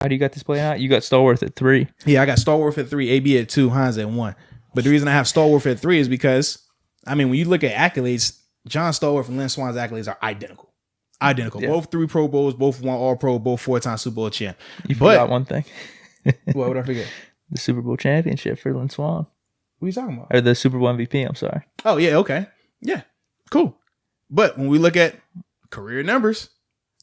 How do you got this playing out? You got Stallworth at 3. Yeah, I got Stallworth at 3, AB at 2, Hines at 1. But the reason I have Stallworth at 3 is because, I mean, when you look at accolades, John Stallworth and Lynn Swann's accolades are identical. Identical. Yeah. Both 3 Pro Bowls, both 1 All-Pro, both 4-time Super Bowl champ. You forgot one thing. What would I forget? The Super Bowl championship for Lynn Swann. What are you talking about? Or the Super Bowl MVP, I'm sorry. Oh, yeah, okay. Yeah, cool. But when we look at career numbers,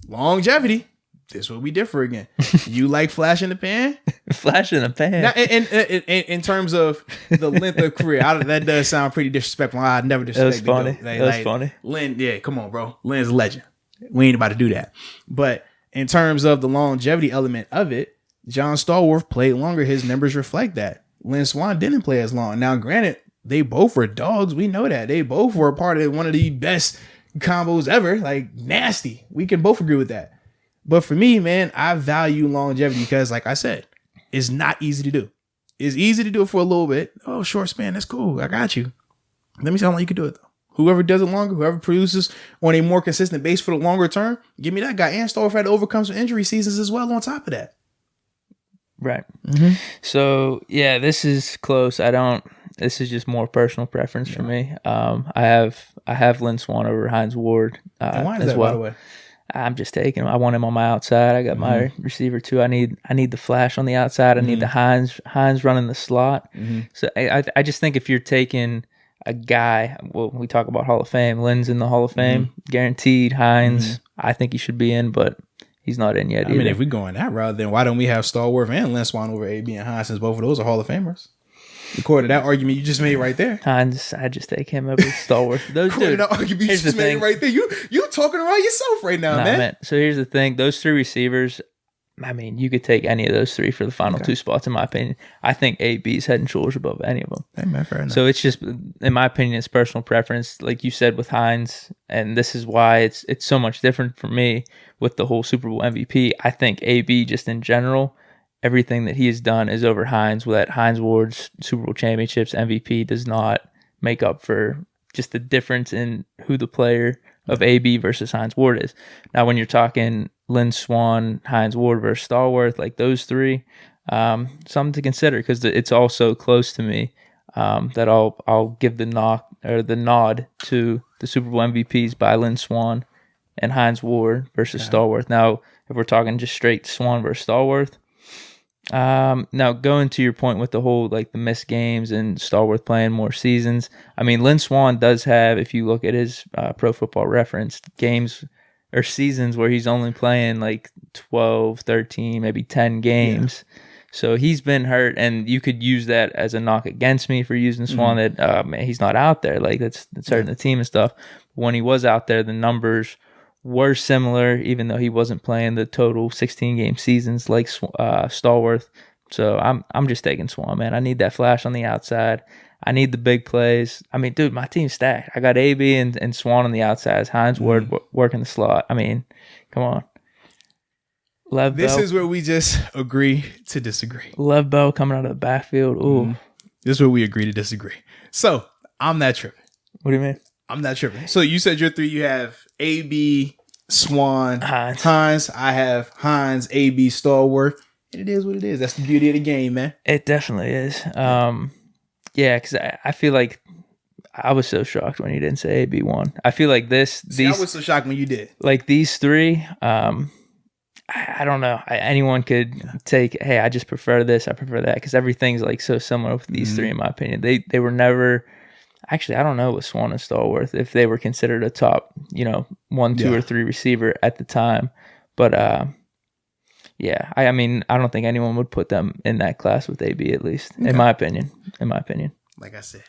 longevity, this is where we differ again. You like flash in the pan? Flash in the pan. Now, in terms of the length of career, that does sound pretty disrespectful. I never disrespect. That was funny. That was funny. Lynn, yeah, come on, bro. Lynn's a legend. We ain't about to do that. But in terms of the longevity element of it, John Stallworth played longer. His numbers reflect that. Lynn Swann didn't play as long. Now, granted, they both were dogs. We know that. They both were a part of one of the best combos ever. Like, nasty. We can both agree with that. But for me, man, I value longevity because, like I said, it's not easy to do. It's easy to do it for a little bit. Oh, short span, that's cool. I got you. Let me see how long you can do it, though. Whoever does it longer, whoever produces on a more consistent base for the longer term, give me that guy. And Stallworth had to overcome some injury seasons as well on top of that. Right. Mm-hmm. So, yeah, this is close. This is just more personal preference for me. I have Lynn Swann over Hines Ward and why is as that, well. By the way? I'm just taking him. I want him on my outside. I got my receiver too. I need the flash on the outside. I need the Hines running the slot. So I just think if you're taking a guy, well, we talk about Hall of Fame. Lynn's in the Hall of Fame, guaranteed. Hines, I think he should be in, but he's not in yet. I mean, if we're going that route, then why don't we have Stallworth and Lynn Swann over AB and Hines, since both of those are Hall of Famers? According to that argument you just made right there. Hines, I just take him over Stallworth. Those According to that argument you just made right there. You talking around yourself right now, man. So here's the thing. Those 3 receivers, I mean, you could take any of those 3 for the final 2 spots, in my opinion. I think AB's head and shoulders above any of them. Hey, man, fair enough. So it's just, in my opinion, it's personal preference. Like you said with Hines, and this is why it's so much different for me with the whole Super Bowl MVP. I think AB, just in general, everything that he has done is over Hines. That Hines Ward's Super Bowl championships MVP does not make up for just the difference in who the player of AB versus Hines Ward is. Now, when you're talking Lynn Swann, Hines Ward versus Stallworth, like those 3, something to consider because it's all so close to me that I'll give the nod to the Super Bowl MVPs by Lynn Swann and Hines Ward versus Stallworth. Now, if we're talking just straight Swann versus Stallworth, now going to your point with the whole like the missed games and Stallworth playing more seasons. I mean, Lynn Swann does have, if you look at his Pro Football Reference, games or seasons where he's only playing like 12, 13, maybe 10 games. Yeah. So he's been hurt, and you could use that as a knock against me for using Swann that man, he's not out there. Like that's hurting the team and stuff. When he was out there, the numbers were similar, even though he wasn't playing the total 16-game seasons like Stallworth. So I'm just taking Swann, man. I need that flash on the outside. I need the big plays. I mean, dude, my team's stacked. I got AB and Swann on the outside. Hines Ward working the slot. I mean, come on. This is where we just agree to disagree. Lev Bell coming out of the backfield. Ooh. This is where we agree to disagree. So I'm not tripping. What do you mean? I'm not tripping. So you said your 3, you have AB, Swann, Hines. I have Hines, AB, Stallworth. And it is what it is. That's the beauty of the game, man. It definitely is. Yeah, because I feel like I was so shocked when you didn't say AB won. I feel like I was so shocked when you did. Like these 3, I don't know. Anyone could take, hey, I just prefer this, I prefer that, because everything's like so similar with these 3, in my opinion. They were never, actually, I don't know with Swann and Stallworth if they were considered a top, 1, 2, or 3 receiver at the time. But yeah, I mean, I don't think anyone would put them in that class with AB, at least, in my opinion. Like I said,